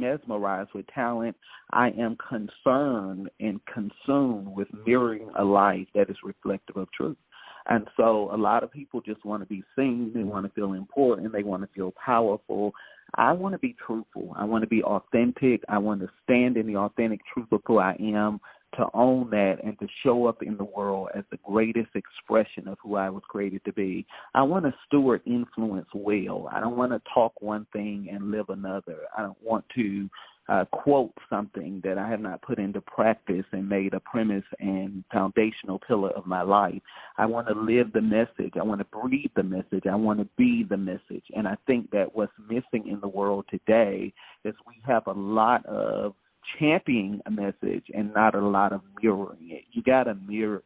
mesmerized with talent. I am concerned and consumed with mirroring a life that is reflective of truth. And so a lot of people just want to be seen. They want to feel important. They want to feel powerful. I want to be truthful. I want to be authentic. I want to stand in the authentic truth of who I am, to own that and to show up in the world as the greatest expression of who I was created to be. I want to steward influence well. I don't want to talk one thing and live another. I don't want to quote something that I have not put into practice and made a premise and foundational pillar of my life. I want to live the message. I want to breathe the message. I want to be the message. And I think that what's missing in the world today is we have a lot of championing a message and not a lot of mirroring it. You got to mirror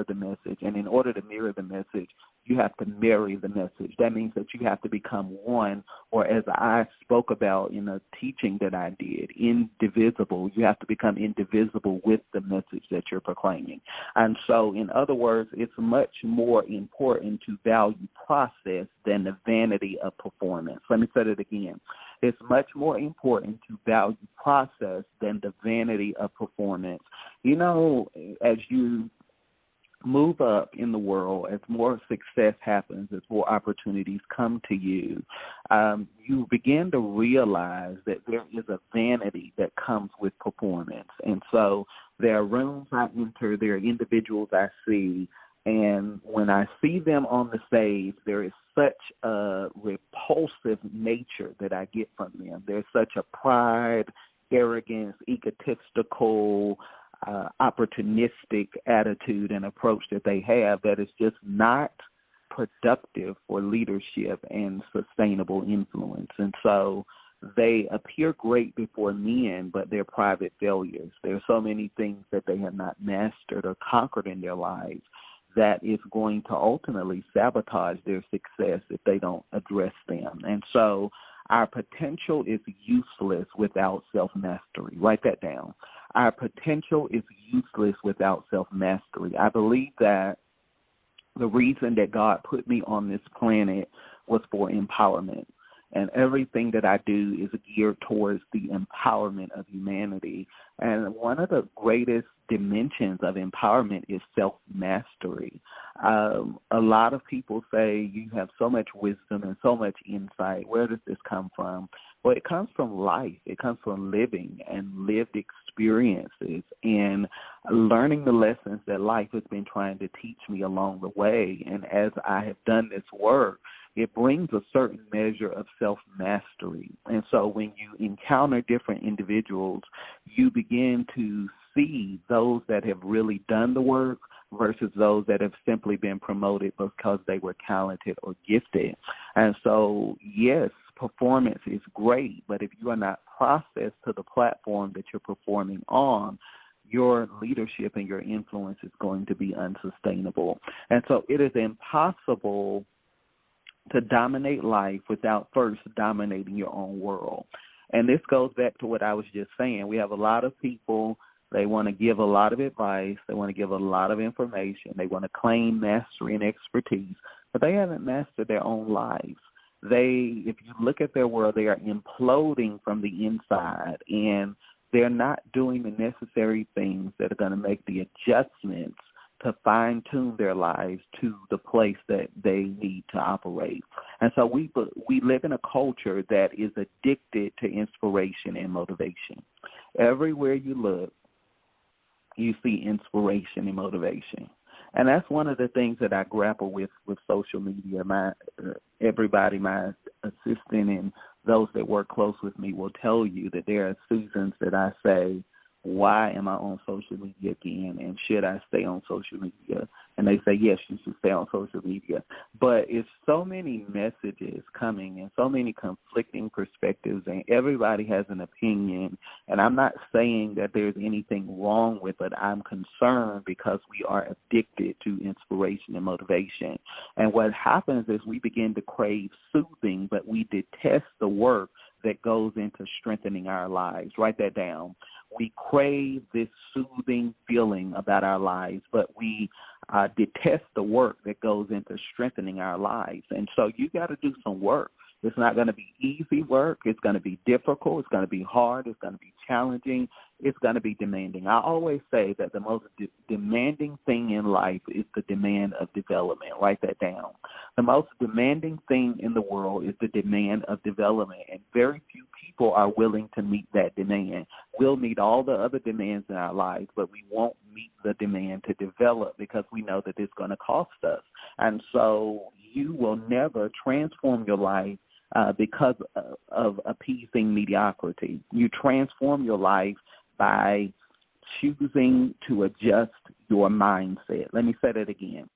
the message. And in order to mirror the message, you have to marry the message. That means that you have to become one, or as I spoke about in a teaching that I did, indivisible. You have to become indivisible with the message that you're proclaiming. And so, in other words, it's much more important to value process than the vanity of performance. Let me say it again. It's much more important to value process than the vanity of performance. You know, as you move up in the world, as more success happens, as more opportunities come to you, you begin to realize that there is a vanity that comes with performance. And so there are rooms I enter, there are individuals I see, and when I see them on the stage, there is such a repulsive nature that I get from them. There's such a pride, arrogance, egotistical, opportunistic attitude and approach that they have that is just not productive for leadership and sustainable influence. And so they appear great before men, but they're private failures. There are so many things that they have not mastered or conquered in their lives that is going to ultimately sabotage their success if they don't address them. And so our potential is useless without self-mastery. Write that down. Our potential is useless without self-mastery. I believe that the reason that God put me on this planet was for empowerment. And everything that I do is geared towards the empowerment of humanity. And one of the greatest dimensions of empowerment is self-mastery. A lot of people say you have so much wisdom and so much insight. Where does this come from? Well, it comes from life. It comes from living and lived experiences and learning the lessons that life has been trying to teach me along the way. And as I have done this work, it brings a certain measure of self-mastery. And so when you encounter different individuals, you begin to see those that have really done the work versus those that have simply been promoted because they were talented or gifted. And so, yes, performance is great, but if you are not processed to the platform that you're performing on, your leadership and your influence is going to be unsustainable. And so it is impossible to dominate life without first dominating your own world. And this goes back to what I was just saying. We have a lot of people, they want to give a lot of advice, they want to give a lot of information, they want to claim mastery and expertise, but they haven't mastered their own lives. If you look at their world, they are imploding from the inside, and they're not doing the necessary things that are going to make the adjustments to fine-tune their lives to the place that they need to operate. And so we live in a culture that is addicted to inspiration and motivation. Everywhere you look, you see inspiration and motivation. And that's one of the things that I grapple with social media. My assistant and those that work close with me will tell you that there are seasons that I say, why am I on social media again, and should I stay on social media? And they say, yes, you should stay on social media. But it's so many messages coming and so many conflicting perspectives, and everybody has an opinion. And I'm not saying that there's anything wrong with it. I'm concerned because we are addicted to inspiration and motivation. And what happens is we begin to crave soothing, but we detest the work that goes into strengthening our lives. Write that down. We crave this soothing feeling about our lives, but we detest the work that goes into strengthening our lives. And so you got to do some work. It's not going to be easy work. It's going to be difficult. It's going to be hard. It's going to be challenging. It's going to be demanding. I always say that the most demanding thing in life is the demand of development. Write that down. The most demanding thing in the world is the demand of development, and very few people are willing to meet that demand. We'll meet all the other demands in our lives, but we won't meet the demand to develop because we know that it's going to cost us. And so you will never transform your life because of appeasing mediocrity. You transform your life by choosing to adjust your mindset. Let me say that again.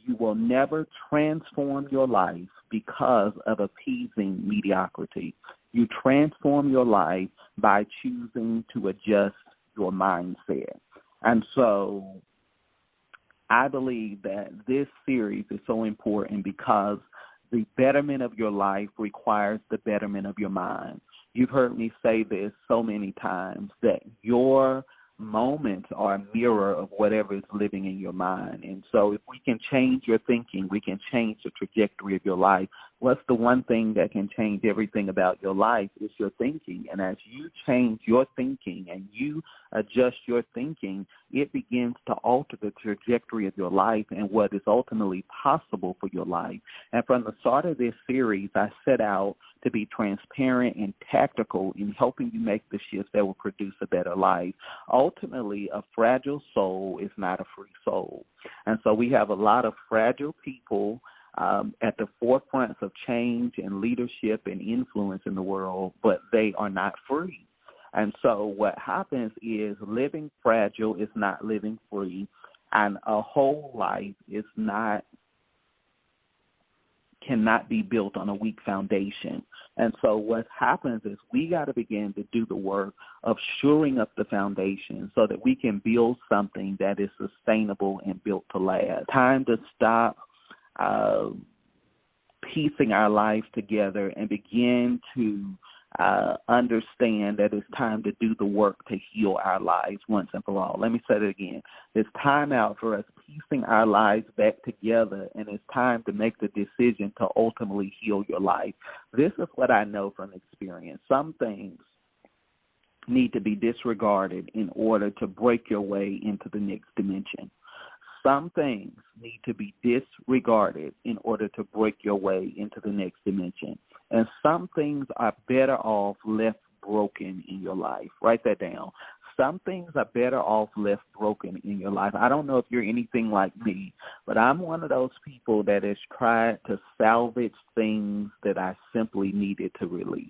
You will never transform your life because of appeasing mediocrity. You transform your life by choosing to adjust your mindset. And so I believe that this series is so important because the betterment of your life requires the betterment of your mind. You've heard me say this so many times, that your moments are a mirror of whatever is living in your mind. And so if we can change your thinking, we can change the trajectory of your life. What's the one thing that can change everything about your life is your thinking. And as you change your thinking and you adjust your thinking, it begins to alter the trajectory of your life and what is ultimately possible for your life. And from the start of this series, I set out to be transparent and tactical in helping you make the shifts that will produce a better life. Ultimately, a fragile soul is not a free soul. And so we have a lot of fragile people at the forefronts of change and leadership and influence in the world, but they are not free. And so what happens is living fragile is not living free, and a whole life is cannot be built on a weak foundation. And so what happens is we got to begin to do the work of shoring up the foundation so that we can build something that is sustainable and built to last. Time to stop piecing our lives together and begin to understand that it's time to do the work to heal our lives once and for all. Let me say it again. It's time out for us piecing our lives back together, and it's time to make the decision to ultimately heal your life. This is what I know from experience. Some things need to be disregarded in order to break your way into the next dimension. Some things need to be disregarded in order to break your way into the next dimension. And some things are better off left broken in your life. Write that down. Some things are better off left broken in your life. I don't know if you're anything like me, but I'm one of those people that has tried to salvage things that I simply needed to release.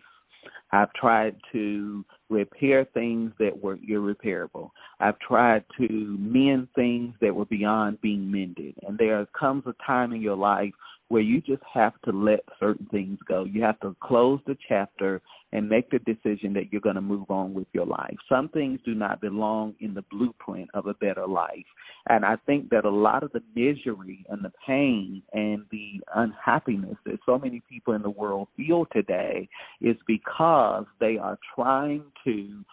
I've tried to repair things that were irreparable. I've tried to mend things that were beyond being mended. And there comes a time in your life where you just have to let certain things go. You have to close the chapter and make the decision that you're going to move on with your life. Some things do not belong in the blueprint of a better life. And I think that a lot of the misery and the pain and the unhappiness that so many people in the world feel today is because they are trying to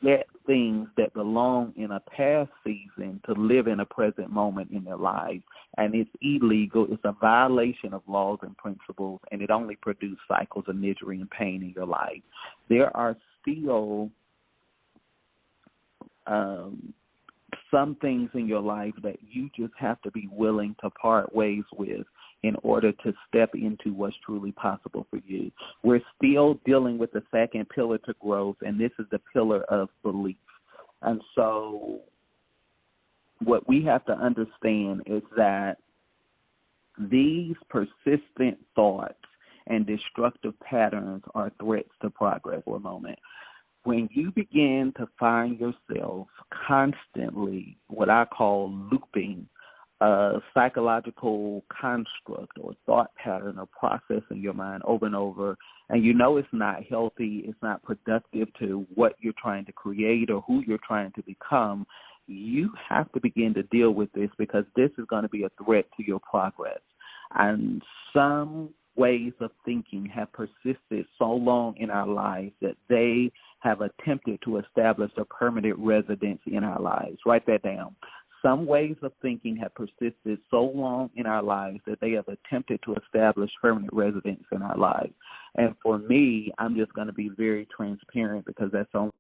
get things that belong in a past season to live in a present moment in their life. And it's illegal. It's a violation of laws and principles, and it only produces cycles of misery and pain in your life. There are still some things in your life that you just have to be willing to part ways with in order to step into what's truly possible for you. We're still dealing with the second pillar to growth, and this is the pillar of belief. And so what we have to understand is that these persistent thoughts and destructive patterns are threats to progress for a moment. When you begin to find yourself constantly, what I call looping, a psychological construct or thought pattern or process in your mind over and over, and you know it's not healthy, it's not productive to what you're trying to create or who you're trying to become, you have to begin to deal with this because this is going to be a threat to your progress. And some ways of thinking have persisted so long in our lives that they have attempted to establish a permanent residence in our lives. Write that down. some ways of thinking have persisted so long in our lives that they have attempted to establish permanent residence in our lives. And for me, I'm just going to be very transparent because that's the only